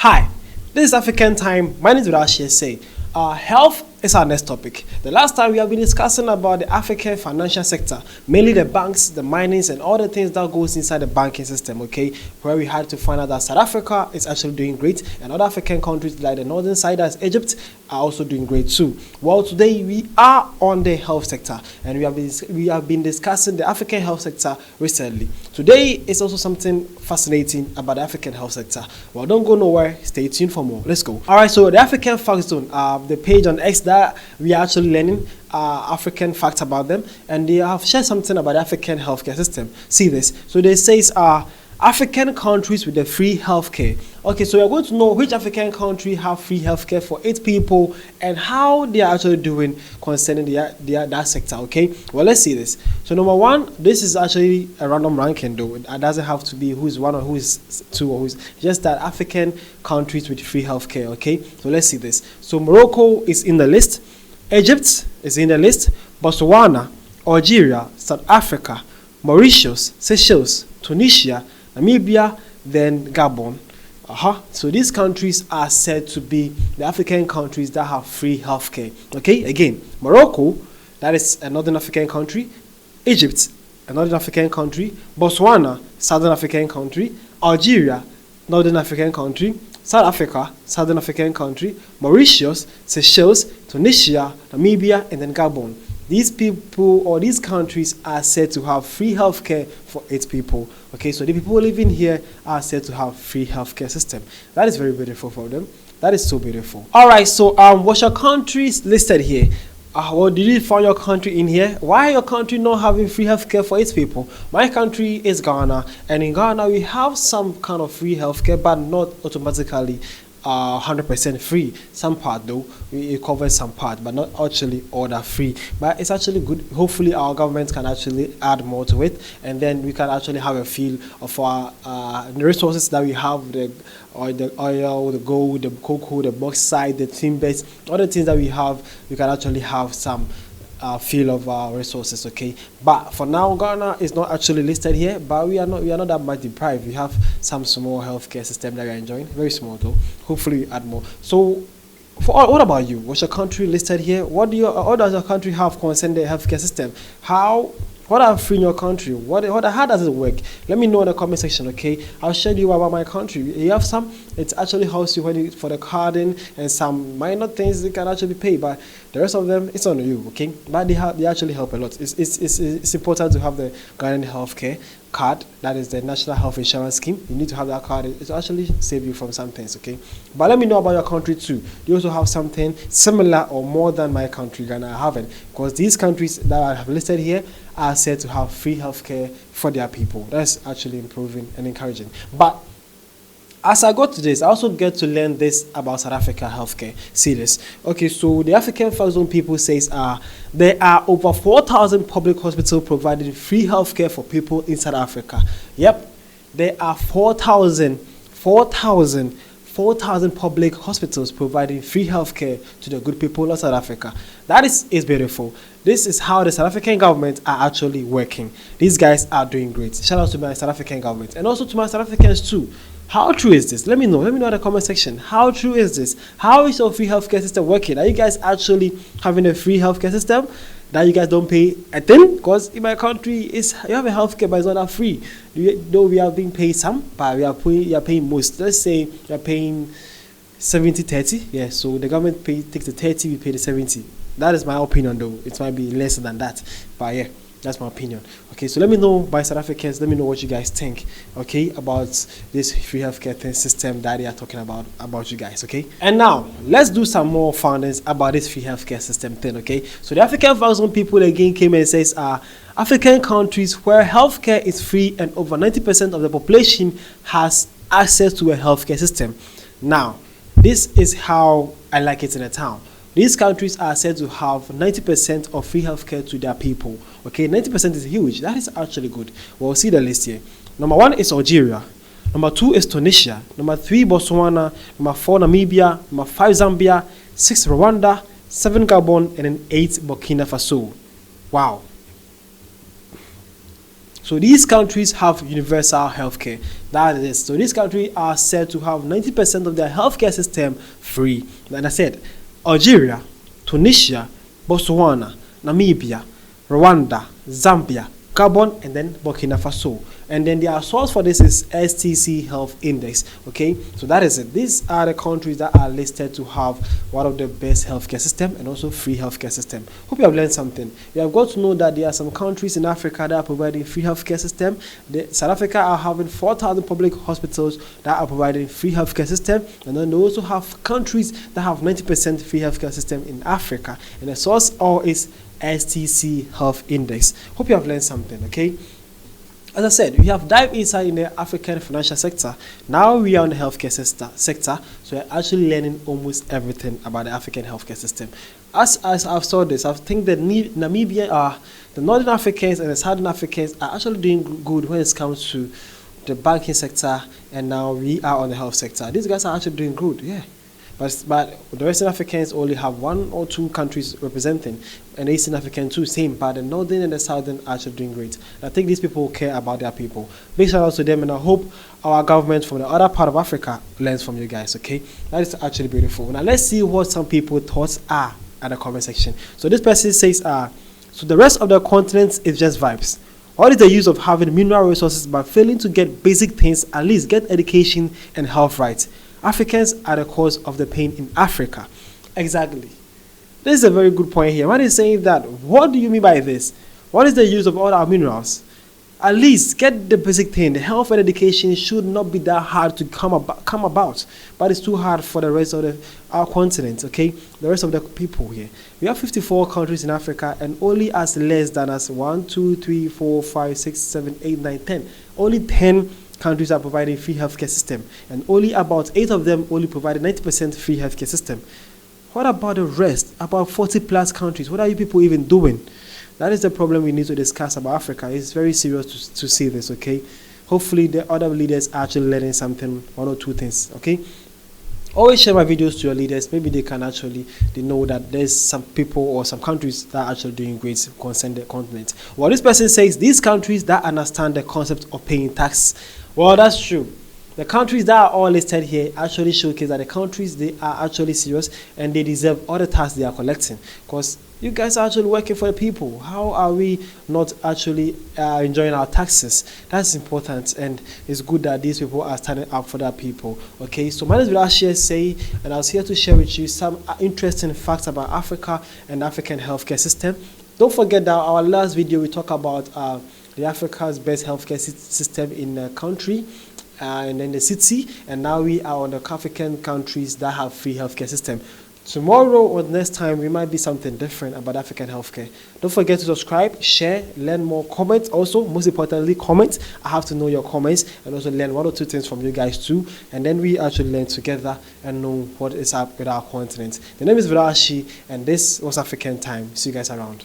Hi, this is African Time. My name is Rashi Say. Health is our next topic. The last time we have been discussing about the African financial sector, mainly the banks, the minings, and all the things that goes inside the banking system, okay? Where we had to find out that South Africa is actually doing great, and other African countries like the northern side as Egypt are also doing great too. Well, today we are on the health sector, and we have been discussing the African health sector recently. Today is also something fascinating about the African health sector. Well, don't go nowhere. Stay tuned for more. Let's go. All right, so the African Fact Zone, the page on X that we are actually learning African facts about them, and they have shared something about the African healthcare system. See this. So they says African countries with the free healthcare. Okay, so we are going to know which African country have free healthcare for 8 people and how they are actually doing concerning that sector. Okay, well, let's see this. So number one, this is actually a random ranking though. It doesn't have to be who's one or who is two or who's just that African countries with free healthcare. Okay, so let's see this. So Morocco is in the list, Egypt is in the list, Botswana, Algeria, South Africa, Mauritius, Seychelles, Tunisia, Namibia, then Gabon. So these countries are said to be the African countries that have free healthcare. Okay, again, Morocco, that is a northern African country, Egypt, a northern African country, Botswana, southern African country, Algeria, northern African country, South Africa, southern African country, Mauritius, Seychelles, Tunisia, Namibia, and then Gabon. These people or these countries are said to have free healthcare for 8 people. Okay, so the people living here are said to have free healthcare system. That is very beautiful for them. That is so beautiful. All right, so what's your countries listed here? Well, did you find your country in here? Why your country not having free healthcare for 8 people? My country is Ghana, and in Ghana we have some kind of free healthcare, but not automatically 100% free. Some part though, it covers some part, but not actually all that free. But it's actually good. Hopefully our government can actually add more to it, and then we can actually have a feel of our the resources that we have, the oil, the gold, the cocoa, the bauxite, the timbers, all the things that we have. We can actually have some feel of our resources. Okay, but for now Ghana is not actually listed here, but we are not that much deprived. We have some small healthcare system that we are enjoying, very small though. Hopefully we add more. So what about you? What's your country listed here? What does your country have concerning the healthcare system? What are free in your country? How does it work? Let me know in the comment section, okay? I'll share you about my country. You have some, it actually helps you for the carding and some minor things you can actually pay, but the rest of them, it's on you, okay? But they actually help a lot. It's important to have the Ghanaian healthcare card, that is the National Health Insurance Scheme. You need to have that card. It will actually save you from some things, okay? But let me know about your country too. Do you also have something similar or more than my country, Ghana? I haven't, because these countries that I have listed here are said to have free healthcare for their people. That's actually improving and encouraging. But as I go to this, I also get to learn this about South Africa healthcare. See this. Okay, so the African Fact Zone people says there are over 4,000 public hospitals providing free healthcare for people in South Africa. Yep, there are 4,000 public hospitals providing free healthcare to the good people of South Africa. That is beautiful. This is how the South African government are actually working. These guys are doing great. Shout out to my South African government and also to my South Africans too. How true is this? Let me know in the comment section. How true is this? How is your free healthcare system working? Are you guys actually having a free healthcare system that you guys don't pay a thing? Because in my country, you have a healthcare, but it's not that free. Though we are being paid some, but you are paying most. Let's say you are paying 70-30. Yeah, so the government takes the 30, we pay the 70. That is my opinion, though. It might be less than that, but yeah. That's my opinion. Okay, so let me know, my South Africans, let me know what you guys think, okay, about this free healthcare system that they are talking about you guys, okay? And now, let's do some more findings about this free healthcare system thing, okay? So the African Fact Zone people again came and says, African countries where healthcare is free and over 90% of the population has access to a healthcare system. Now, this is how I like it in a town. These countries are said to have 90% of free healthcare to their people. Okay, 90% is huge. That is actually good. We'll see the list here. Number 1 is Algeria. Number 2 is Tunisia. Number 3, Botswana. Number 4, Namibia. Number 5, Zambia. 6, Rwanda. 7, Gabon. And then 8, Burkina Faso. Wow. So these countries have universal healthcare. That is, so these countries are said to have 90% of their healthcare system free. Like I said, Algeria, Tunisia, Botswana, Namibia, Rwanda, Zambia, Gabon, and then Burkina Faso. And then their source for this is STC Health Index. Okay, so that is it. These are the countries that are listed to have one of the best healthcare system and also free healthcare system. Hope you have learned something. You have got to know that there are some countries in Africa that are providing free healthcare system. South Africa are having 4,000 public hospitals that are providing free healthcare system, and then they also have countries that have 90% free healthcare system in Africa. And the source all is STC Health Index. Hope you have learned something. Okay. As I said, we have dived inside in the African financial sector. Now we are in the healthcare sector, so we're actually learning almost everything about the African healthcare system. As I've saw this, I think that Namibia, the Northern Africans and the Southern Africans are actually doing good when it comes to the banking sector, and now we are on the health sector. These guys are actually doing good, yeah. But the Western Africans only have 1 or 2 countries representing, and the Eastern African too, same. But the Northern and the Southern are actually doing great. I think these people care about their people. Big shout out to them, and I hope our government from the other part of Africa learns from you guys. Okay, that is actually beautiful. Now let's see what some people thoughts are at the comment section. So this person says, so the rest of the continent is just vibes. What is the use of having mineral resources but failing to get basic things, at least get education and health rights? Africans are the cause of the pain in Africa. Exactly. This is a very good point here. When he's saying that, what do you mean by this? What is the use of all our minerals? At least get the basic thing. The health and education should not be that hard to come about, but it's too hard for the rest of our continent, okay? The rest of the people here. We have 54 countries in Africa, and only as less than as 1, 2, 3, 4, 5, 6, 7, 8, 9, 10. Only 10 countries are providing free healthcare system, and only about 8 of them only provide 90% free healthcare system. What about the rest? About 40 plus countries? What are you people even doing? That is the problem we need to discuss about Africa. It's very serious to see this, okay? Hopefully the other leaders are actually learning something, 1 or 2 things, okay? Always share my videos to your leaders. Maybe they know that there's some people or some countries that are actually doing great concerning the continent. Well, this person says these countries that understand the concept of paying tax. Well, that's true. The countries that are all listed here actually showcase that the countries, they are actually serious and they deserve all the tax they are collecting, because you guys are actually working for the people. How are we not actually enjoying our taxes? That's important, and it's good that these people are standing up for their people. Okay, so my name is Say, and I was here to share with you some interesting facts about Africa and the African healthcare system. Don't forget that our last video we talked about the Africa's best healthcare system in the country and then the city, and now we are on the African countries that have free healthcare system. Tomorrow or next time we might be something different about African healthcare. Don't forget to subscribe, share, learn more, comment. Also, most importantly, comment. I have to know your comments and also learn 1 or 2 things from you guys too, and then we actually learn together and know what is up with our continent. The name is Virashi, and this was African Time. See you guys around.